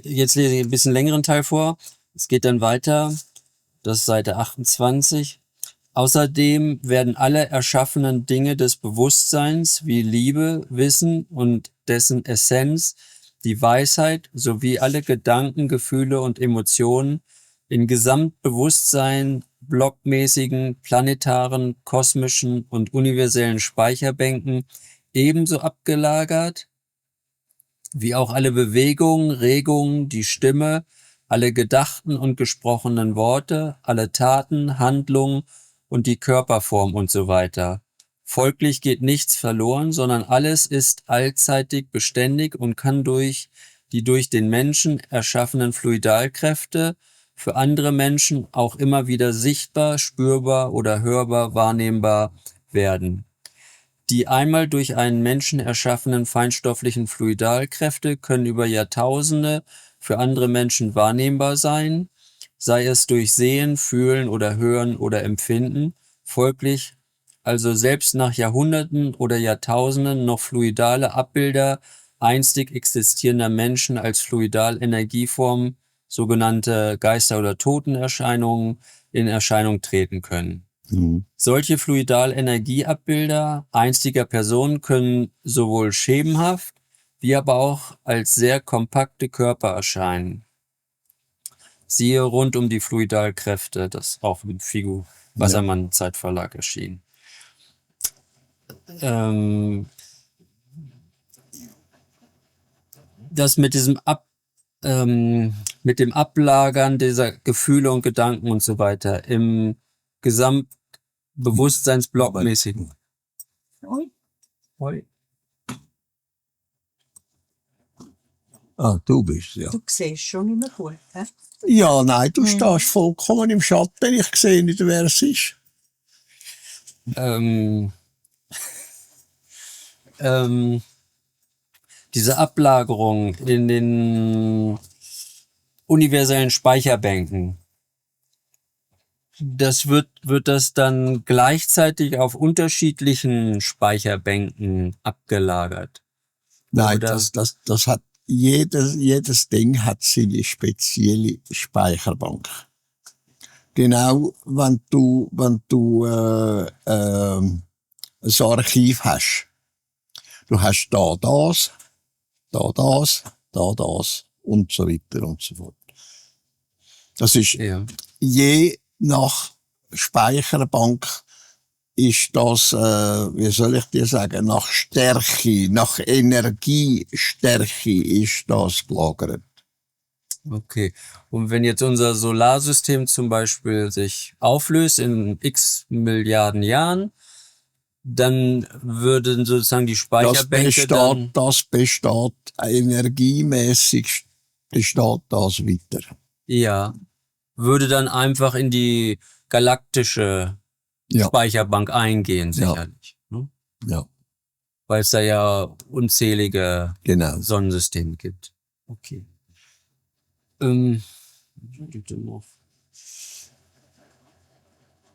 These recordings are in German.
Jetzt lese ich ein bisschen längeren Teil vor. Es geht dann weiter. Das ist Seite 28. Außerdem werden alle erschaffenen Dinge des Bewusstseins wie Liebe, Wissen und dessen Essenz, die Weisheit sowie alle Gedanken, Gefühle und Emotionen in Gesamtbewusstsein, blockmäßigen, planetaren, kosmischen und universellen Speicherbänken ebenso abgelagert, wie auch alle Bewegungen, Regungen, die Stimme, alle gedachten und gesprochenen Worte, alle Taten, Handlungen und die Körperform und so weiter. Folglich geht nichts verloren, sondern alles ist allzeitig beständig und kann durch die durch den Menschen erschaffenen Fluidalkräfte für andere Menschen auch immer wieder sichtbar, spürbar oder hörbar wahrnehmbar werden. Die einmal durch einen Menschen erschaffenen feinstofflichen Fluidalkräfte können über Jahrtausende für andere Menschen wahrnehmbar sein, sei es durch Sehen, Fühlen oder Hören oder Empfinden, folglich also selbst nach Jahrhunderten oder Jahrtausenden noch fluidale Abbilder einstig existierender Menschen als Fluidalenergieform, sogenannte Geister- oder Totenerscheinungen, in Erscheinung treten können. Solche Fluidalenergieabbilder einstiger Personen können sowohl schemenhaft wie aber auch als sehr kompakte Körper erscheinen. Siehe rund um die Fluidalkräfte, das auch mit Figu Wassermann Zeitverlag erschien. Das mit diesem mit dem Ablagern dieser Gefühle und Gedanken und so weiter im Gesamtbewusstseinsblockmäßigen. Ah, du bist, ja. Du siehst schon nicht mehr gut, hä? Ja, nein, du stehst vollkommen im Schatten. Ich sehe nicht, wer es ist. Diese Ablagerung in den universellen Speicherbänken, wird das dann gleichzeitig auf unterschiedlichen Speicherbänken abgelagert? Nein, Oder? das hat jedes Ding hat seine spezielle Speicherbank. Genau, wenn du ein Archiv hast. Du hast da das und so weiter und so fort. Das ist je nach Speicherbank ist das, wie soll ich dir sagen, nach Stärke, nach Energiestärke ist das gelagert. Okay. Und wenn jetzt unser Solarsystem zum Beispiel sich auflöst in x Milliarden Jahren, dann würden sozusagen die Speicherbänke das besteht energiemäßig, besteht das weiter. Ja. Würde dann einfach in die galaktische Speicherbank eingehen, sicherlich. Ne? Ja. Weil es da ja unzählige Sonnensysteme gibt. Okay.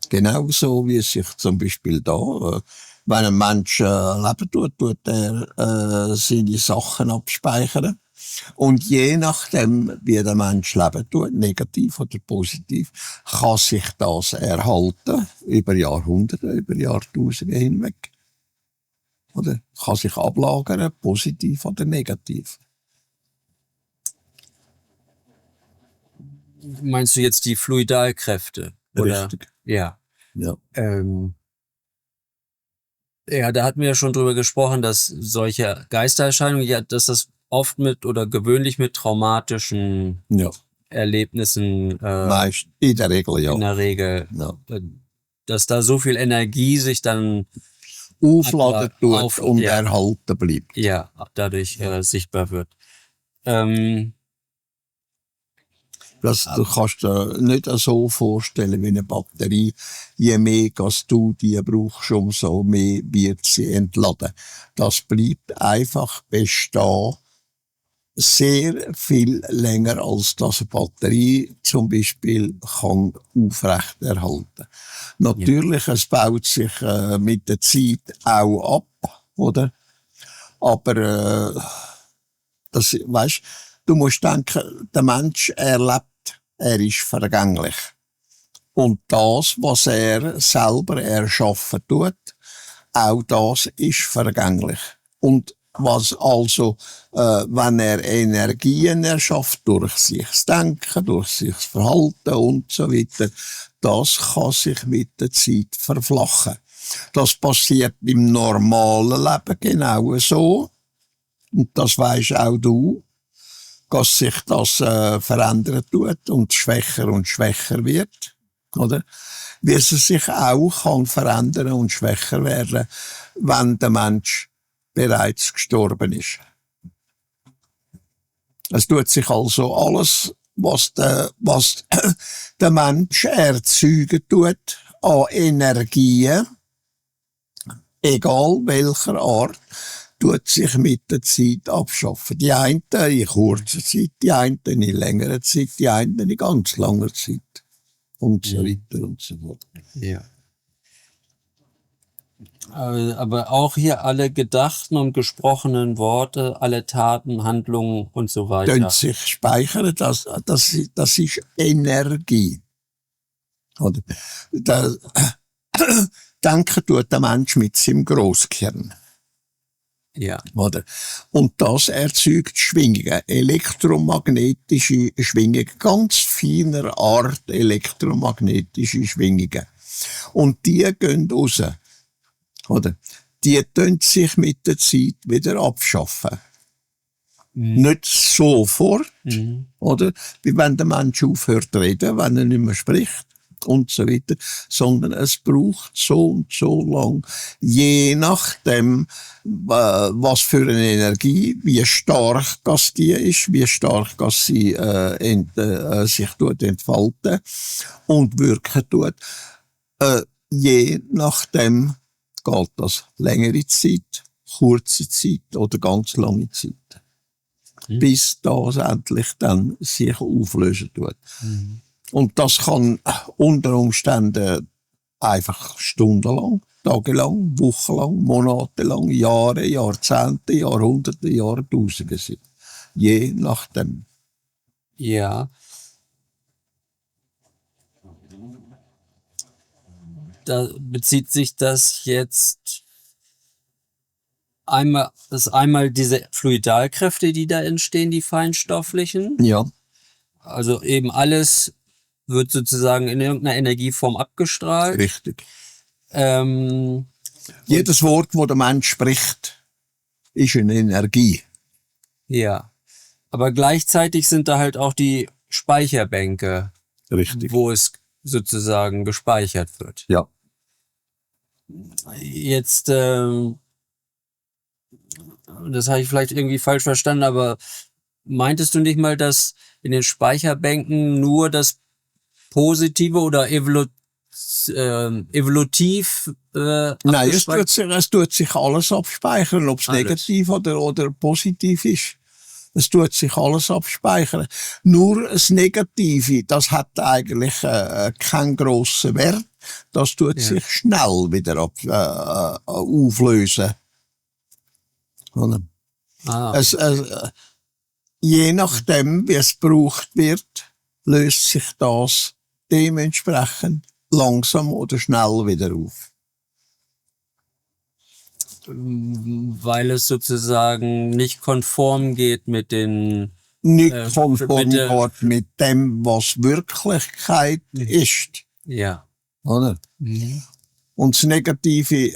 Genauso wie es sich zum Beispiel da, wenn ein Mensch leben tut er seine Sachen abspeichern. Und je nachdem, wie der Mensch leben tut, negativ oder positiv, kann sich das erhalten über Jahrhunderte, über Jahrtausende hinweg. Oder kann sich ablagern, positiv oder negativ. Meinst du jetzt die Fluidalkräfte? Oder? Richtig. Ja. Ja. Ja, da hatten wir ja schon drüber gesprochen, dass solche Geistererscheinungen, dass das oft gewöhnlich mit traumatischen Erlebnissen meist in der Regel, in der Regel, dass da so viel Energie sich dann aufladen tut und erhalten bleibt. Ja, dadurch sichtbar wird. Du kannst dir nicht so vorstellen wie eine Batterie. Je mehr Gas du die brauchst, umso mehr wird sie entladen. Das bleibt einfach bestehen. Sehr viel länger als das eine Batterie zum Beispiel kann aufrechterhalten. Natürlich, es baut sich mit der Zeit auch ab, oder? Aber das, weißt, du musst denken, der Mensch, er lebt, er ist vergänglich. Und das, was er selber erschaffen tut, auch das ist vergänglich. Und was also, wenn er Energien erschafft, durch sich das Denken, durch sich das Verhalten und so weiter, das kann sich mit der Zeit verflachen. Das passiert im normalen Leben genau so. Und das weisst auch du, dass sich das verändern tut und schwächer wird, oder? Wie es sich auch kann verändern und schwächer werden, wenn der Mensch bereits gestorben ist. Es tut sich also alles, was der Mensch erzeugen tut, an Energien, egal welcher Art, tut sich mit der Zeit abschaffen. Die einen in kurzer Zeit, die einen in längerer Zeit, die einen in ganz langer Zeit. Und so weiter und so fort. Ja. Aber auch hier alle gedachten und gesprochenen Worte, alle Taten, Handlungen und so weiter. Können sich speichern, das ist Energie. Oder? Denken tut der Mensch mit seinem Grosskern. Ja. Oder? Und das erzeugt Schwingungen, elektromagnetische Schwingungen, ganz feiner Art elektromagnetische Schwingungen. Und die gehen raus. Oder? Die tun sich mit der Zeit wieder abschaffen. Nicht sofort, oder? Wie wenn der Mensch aufhört zu reden, wenn er nicht mehr spricht und so weiter, sondern es braucht so und so lang, je nachdem, was für eine Energie, wie stark das die ist, wie stark das sie sich entfalten und wirken tut. Je nachdem geht das längere Zeit, kurze Zeit oder ganz lange Zeit. Bis das endlich dann sich auflösen tut. Und das kann unter Umständen einfach stundenlang, tagelang, wochenlang, monatelang, Jahre, Jahrzehnte, Jahrhunderte, Jahrtausende sein. Je nachdem. Ja. Da bezieht sich das jetzt einmal diese Fluidalkräfte, die da entstehen, die feinstofflichen. Ja. Also eben alles wird sozusagen in irgendeiner Energieform abgestrahlt. Richtig. Jedes Wort, das der Mensch spricht, ist eine Energie. Ja. Aber gleichzeitig sind da halt auch die Speicherbänke, Richtig. wo es sozusagen gespeichert wird. Ja. Jetzt, das habe ich vielleicht irgendwie falsch verstanden, aber meintest du nicht mal, dass in den Speicherbänken nur das Positive oder evolutiv Nein, es tut sich alles abspeichern, ob es negativ oder positiv ist. Es tut sich alles abspeichern. Nur das Negative, das hat eigentlich keinen grossen Wert. Das tut sich schnell wieder auflösen. Je nachdem, wie es gebraucht wird, löst sich das dementsprechend langsam oder schnell wieder auf. Weil es sozusagen nicht konform geht mit den... Nicht konform geht mit dem, was Wirklichkeit ist. Ja. Oder? Und das Negative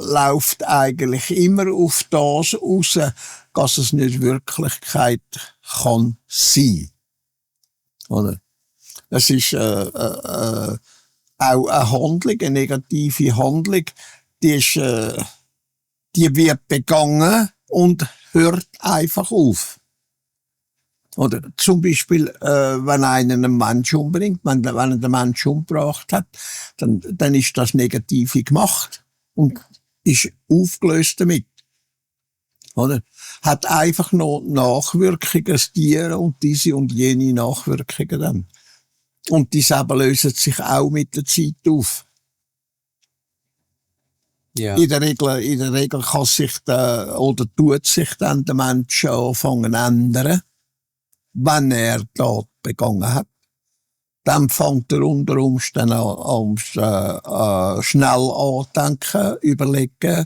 läuft eigentlich immer auf das raus, dass es nicht Wirklichkeit kann sein. Oder? Es ist auch eine Handlung, eine negative Handlung, die wird begangen und hört einfach auf. Oder zum Beispiel, wenn einer einen Menschen umbringt, wenn er den Menschen umgebracht hat, dann ist das Negative gemacht und ist aufgelöst damit. Oder? Hat einfach noch Nachwirkungen, das Tier und diese und jene Nachwirkungen dann. Und die selber lösen sich auch mit der Zeit auf. Ja. In der Regel kann sich oder tut sich dann der Mensch anfangen ändern, wenn er Tat begangen hat. Dann fängt er unter Umständen an, schnell andenken, überlegen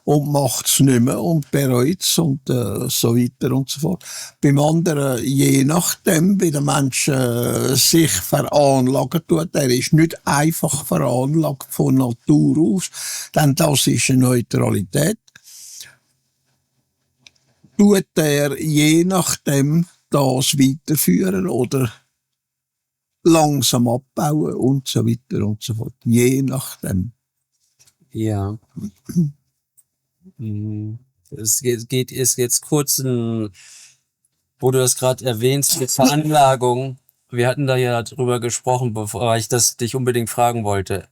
und macht's nicht mehr und bereut's und so weiter und so fort. Beim anderen, je nachdem, wie der Mensch sich veranlagen tut, er ist nicht einfach veranlagt von Natur aus, denn das ist eine Neutralität, tut er je nachdem das weiterführen oder langsam abbauen und so weiter und so fort. Je nachdem. Ja. Es ist jetzt kurz wo du das gerade erwähnst, mit Veranlagung. Wir hatten da ja drüber gesprochen, bevor ich das dich unbedingt fragen wollte.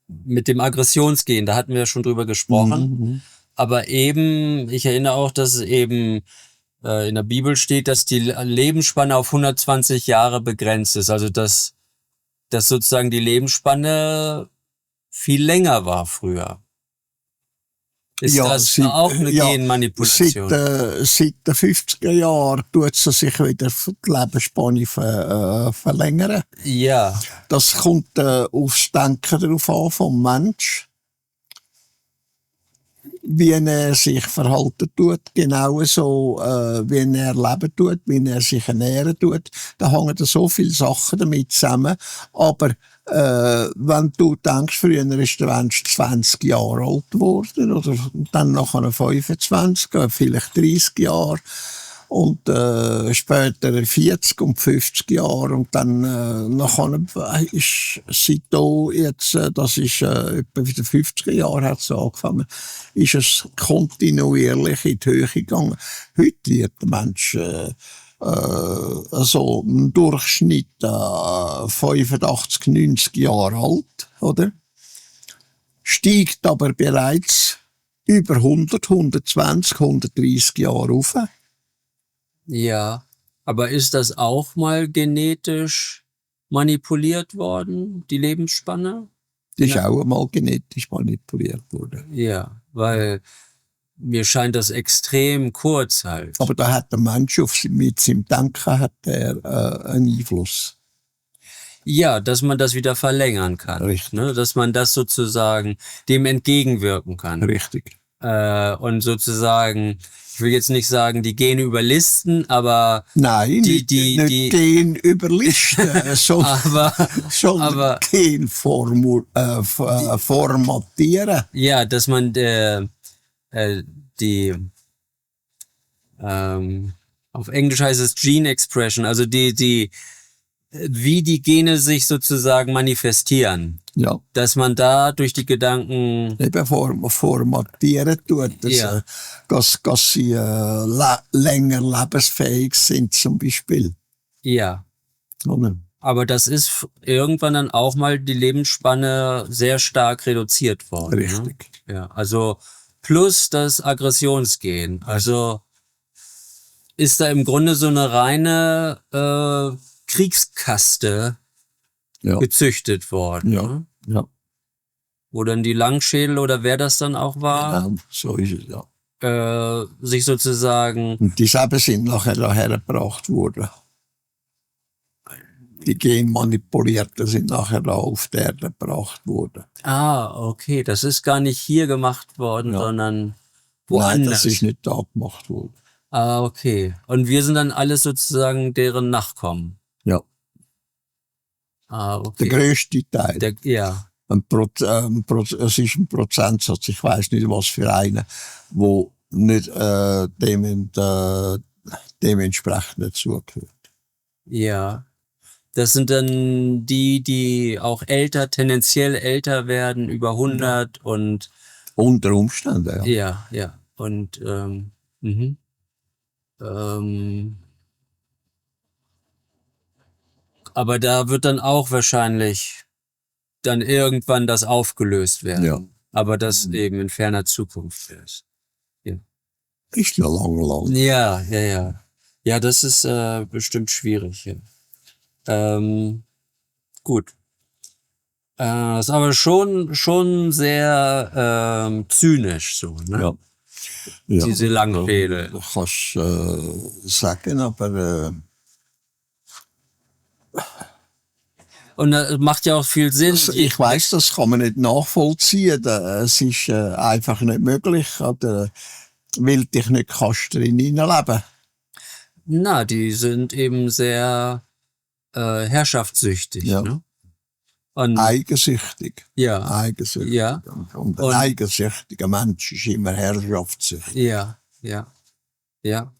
Mit dem Aggressionsgehen, da hatten wir ja schon drüber gesprochen. Aber eben, ich erinnere auch, dass es eben in der Bibel steht, dass die Lebensspanne auf 120 Jahre begrenzt ist. Also dass sozusagen die Lebensspanne viel länger war früher. Ist Ja, das auch eine Genmanipulation? Seit den 50er Jahren tut sie sich wieder die Lebensspanne verlängern. Ja, Das kommt aufs Denken drauf an vom Mensch. Wie er sich verhalten tut, genauso wie er leben tut, wie er sich ernähren tut. Da hängen so viele Sachen damit zusammen. Aber wenn du denkst, früher ist der Mensch 20 Jahre alt geworden oder dann nachher 25, vielleicht 30 Jahre und später 40 und 50 Jahre und dann nachher ist seit da jetzt, das ist etwa in den 50er Jahren hat es angefangen, ist es kontinuierlich in die Höhe gegangen. Heute wird der Mensch also im Durchschnitt 85, 90 Jahre alt, oder? Steigt aber bereits über 100, 120, 130 Jahre rauf. ja. Aber ist das auch mal genetisch manipuliert worden, die Lebensspanne? Das ist auch einmal genetisch manipuliert worden. Ja, weil mir scheint das extrem kurz halt. Aber da hat der Mensch mit seinem Denken hat er, einen Einfluss. Ja, dass man das wieder verlängern kann. Richtig. Ne? Dass man das sozusagen dem entgegenwirken kann. Richtig. Und sozusagen, ich will jetzt nicht sagen, die Gene überlisten, aber Nein, die Gen überlisten, sondern aber Gen formatieren. ja, dass man auf Englisch heißt es Gene Expression, also wie die Gene sich sozusagen manifestieren. Ja. Dass man da durch die Gedanken Eben formatieren tut, dass sie länger lebensfähig sind, zum Beispiel. ja. Oder? Aber das ist irgendwann dann auch mal die Lebensspanne sehr stark reduziert worden. Richtig. Ne? Ja, also plus das Aggressionsgen. Also ist da im Grunde so eine reine Kriegskaste Ja. gezüchtet worden. Ja. Ne? Ja. Wo dann die Langschädel oder wer das dann auch war, Genau, so ist es, ja. sich sozusagen, Und die selber sind nachher daher gebracht worden. Die Genmanipulierten sind nachher da auf die Erde gebracht worden. okay, das ist gar nicht hier gemacht worden, Ja. sondern woanders. Nein, das ist nicht da gemacht worden. Okay. Und wir sind dann alles sozusagen deren Nachkommen. Ja. Okay. Der grösste Teil. Ja. Es ist ein Prozentsatz, ich weiß nicht, was für einen, wo nicht dementsprechend dazugehört. Ja. Das sind dann die auch tendenziell älter werden, über 100 und Unter Umständen, ja. ja. Und aber da wird dann auch wahrscheinlich dann irgendwann das aufgelöst werden. Ja. Aber das eben in ferner Zukunft ist. Ist ja lang. Ja. Ja, das ist bestimmt schwierig. Ja. Gut. Das ist aber schon sehr zynisch so, ne? Ja. Ja. Diese Langrede. Du kannst sagen, aber Und das macht ja auch viel Sinn. ich weiss, das kann man nicht nachvollziehen. Es ist einfach nicht möglich, oder, weil dich nicht kannst drin hineinleben. Na, die sind eben sehr herrschaftssüchtig, Ja. ne? Und Eigensüchtig. ja, Eigensüchtig. ja, Und ein Und- eigensüchtiger Mensch ist immer herrschaftssüchtig. ja, ja, ja.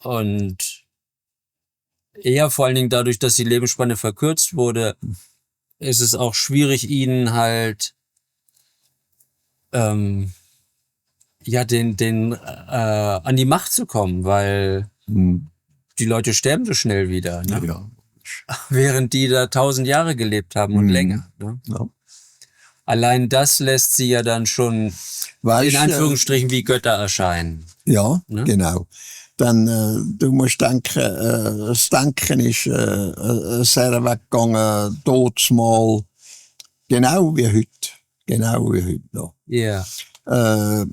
Und eher vor allen Dingen dadurch, dass die Lebensspanne verkürzt wurde, ist es auch schwierig, ihnen halt ja den an die Macht zu kommen, weil Hm. die Leute sterben so schnell wieder, ne? Ja. Während die da 1000 Jahre gelebt haben und Mhm. länger. Ne? Ja. Allein das lässt sie ja dann schon Weißt, in Anführungsstrichen wie Götter erscheinen. ja, Ne? genau. Dann, du musst denken, das Denken ist sehr weggegangen, mal genau wie heute. Genau wie heute noch. Ja, Äh,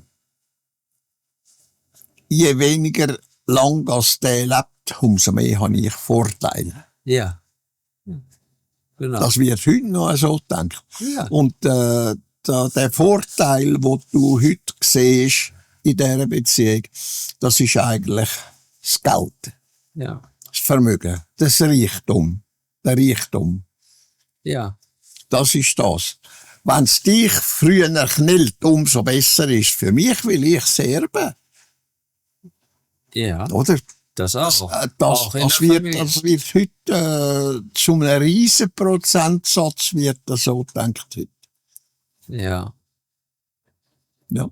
je weniger lang als der lebt, umso mehr habe ich Vorteile. ja. Genau. Das wird heute noch so gedacht. Ja. Und der Vorteil, den du heute siehst in dieser Beziehung, das ist eigentlich das Geld, Ja. das Vermögen, das Reichtum, der Reichtum. Ja. Das ist das. Wenn es dich früher knallt, umso besser ist für mich, weil ich serbe. Ja. Oder? Das auch. Das, Auch in das, der wird, Familie. das wird heute zu einem riesen Prozentsatz wird das so gedacht heute. Ja. Ja.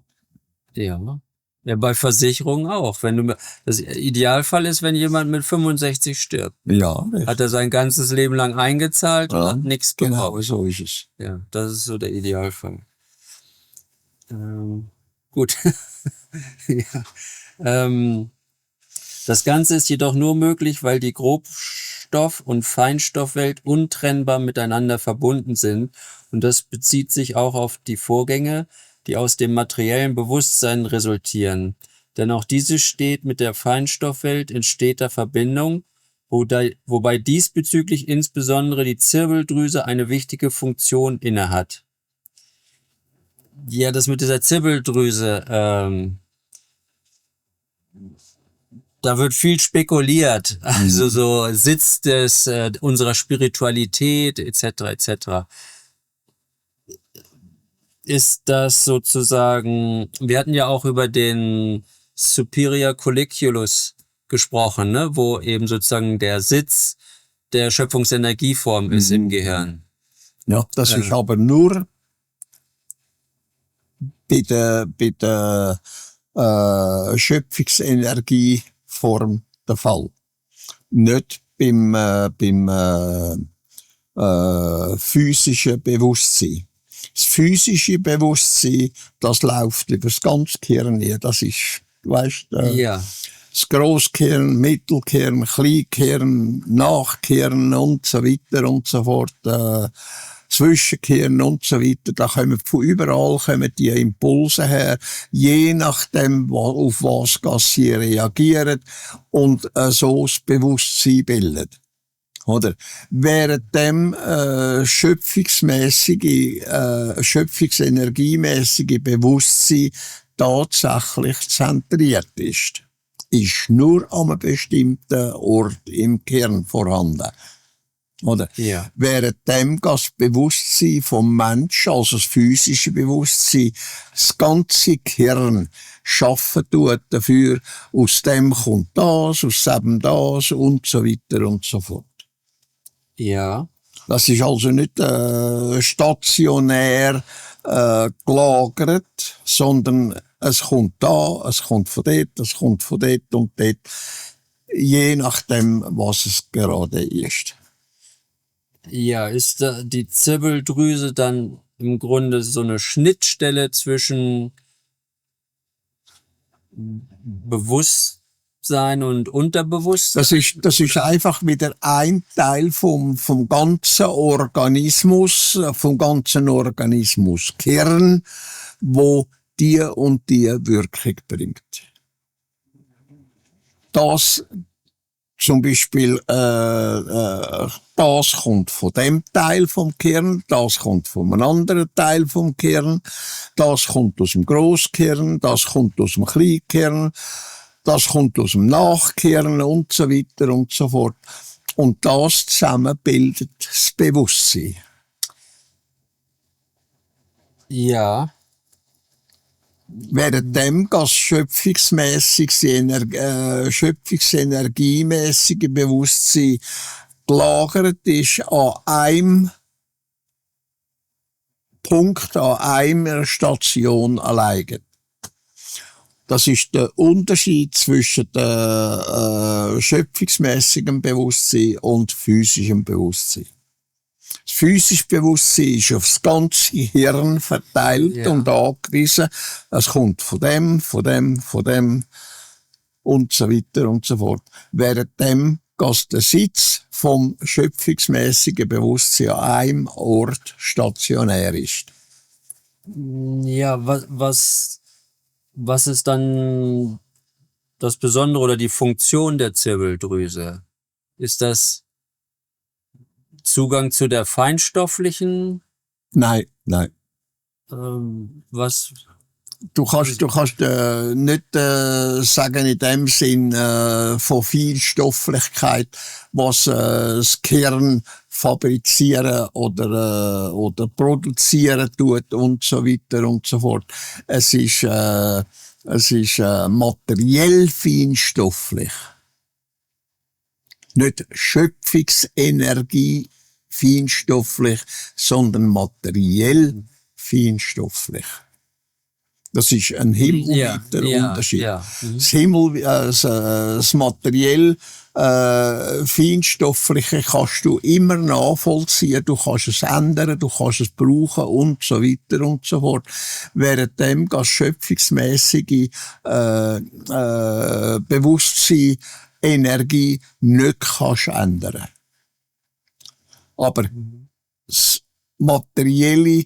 Ja. Ja, bei Versicherungen auch. Wenn du, das Idealfall ist, wenn jemand mit 65 stirbt. Ja, Hat er sein ganzes Leben lang eingezahlt und Ja, hat nichts genau, bekommen. so ist es. Ja, das ist so der Idealfall. Gut. Ja. Das Ganze ist jedoch nur möglich, weil die Grobstoff- und Feinstoffwelt untrennbar miteinander verbunden sind. Und das bezieht sich auch auf die Vorgänge, die aus dem materiellen Bewusstsein resultieren. Denn auch diese steht mit der Feinstoffwelt in steter Verbindung, wobei diesbezüglich insbesondere die Zirbeldrüse eine wichtige Funktion innehat. Ja, das mit dieser Zirbeldrüse, da wird viel spekuliert, also so Sitz des unserer Spiritualität etc. etc. Ist das sozusagen, wir hatten ja auch über den Superior Colliculus gesprochen, ne, wo eben sozusagen der Sitz der Schöpfungsenergieform ist im Gehirn. Ja, das ist aber nur bei der Schöpfungsenergieform der Fall. Nicht beim physischen Bewusstsein. Das physische Bewusstsein, das läuft über das ganze Gehirn hier. Das ist, weißt, Ja, das Grosskirn, Mittelkirn, Kleinkirn, Nachkirn und so weiter und so fort, Zwischenkirn und so weiter. Da kommen von überall kommen die Impulse her, je nachdem, auf was sie reagieren und so das Bewusstsein bildet. Oder? Während dem schöpfungsenergiemäßige Bewusstsein tatsächlich zentriert ist nur an einem bestimmten Ort im Kern vorhanden. Oder? ja, Während dem das Bewusstsein vom Menschen, also das physische Bewusstsein, das ganze Gehirn schaffen tut dafür, aus dem kommt das, aus dem das und so weiter und so fort. ja, Das ist also nicht stationär gelagert, sondern es kommt da, es kommt von dort, es kommt von dort und dort, je nachdem, was es gerade ist. ja, ist da die Zirbeldrüse dann im Grunde so eine Schnittstelle zwischen Bewusstsein Bewusstsein und Unterbewusstsein? Das ist einfach wieder ein Teil vom ganzen Organismus, Kern, wo die und die Wirkung bringt. Das zum Beispiel, das kommt von dem Teil vom Kern, das kommt von einem anderen Teil vom Kern, das kommt aus dem Grosskern, das kommt aus dem Kleinkern, das kommt aus dem Nachkern und so weiter und so fort. Und das zusammen bildet das Bewusstsein. Ja. Währenddem das schöpfungsenergiemäßige Bewusstsein gelagert ist an einem Punkt, an einer Station alleine. Das ist der Unterschied zwischen schöpfungsmäßigem Bewusstsein und physischem Bewusstsein. Das physische Bewusstsein ist aufs ganze Hirn verteilt und angewiesen. Es kommt von dem und so weiter und so fort. Währenddem der Sitz vom schöpfungsmäßigen Bewusstsein an einem Ort stationär ist. Ja, was ist dann das Besondere oder die Funktion der Zirbeldrüse? Ist das Zugang zu der feinstofflichen? Nein. Was? Du kannst nicht sagen in dem Sinn von Feinstofflichkeit, was das Gehirn fabrizieren oder produzieren tut und so weiter und so fort. Es ist materiell feinstofflich. Nicht Schöpfungsenergie feinstofflich, sondern materiell feinstofflich. Das ist ein himmelweiter Unterschied. Ja. Das materiell feinstoffliche kannst du immer nachvollziehen, du kannst es ändern, du kannst es brauchen und so weiter und so fort. Währenddem das schöpfungsmäßige Bewusstsein, Energie nicht kannst ändern. Aber das materielle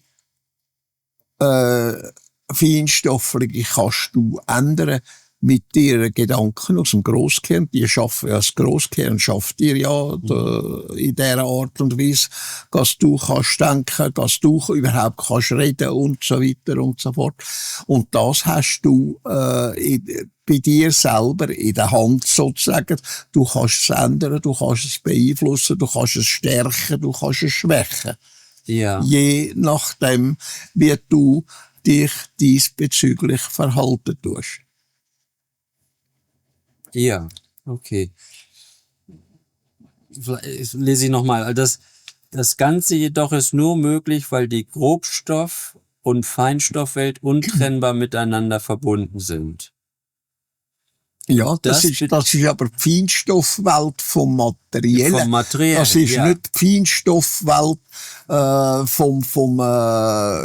feinstoffliche kannst du ändern mit dir Gedanken aus dem Grosskern. Das Grosskern schafft dir ja in dieser Art und Weise, dass du kannst denken, dass du überhaupt kannst reden und so weiter und so fort. Und das hast du bei dir selber in der Hand sozusagen. Du kannst es ändern, du kannst es beeinflussen, du kannst es stärken, du kannst es schwächen. Ja. Je nachdem, wie du dich diesbezüglich verhalten tust. Ja, okay. Vielleicht lese ich nochmal. Das Ganze jedoch ist nur möglich, weil die Grobstoff- und Feinstoffwelt untrennbar miteinander verbunden sind. Ja, das ist aber die Feinstoffwelt vom Materiellen. Vom Materiellen, das ist nicht die Feinstoffwelt vom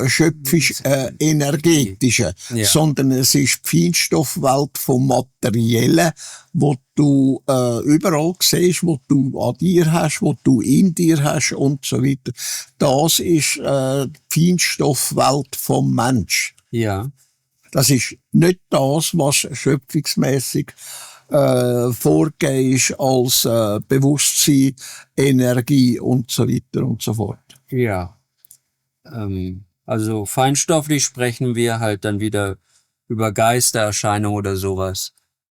schöpfisch-energetischen, sondern es ist die Feinstoffwelt vom Materiellen, wo du überall siehst, wo du an dir hast, wo du in dir hast und so weiter. Das ist die Feinstoffwelt vom Mensch. Ja. Das ist nicht das, was schöpfungsmäßig vorgegeben ist als Bewusstsein, Energie und so weiter und so fort. Ja. Also feinstofflich sprechen wir halt dann wieder über Geistererscheinungen oder sowas.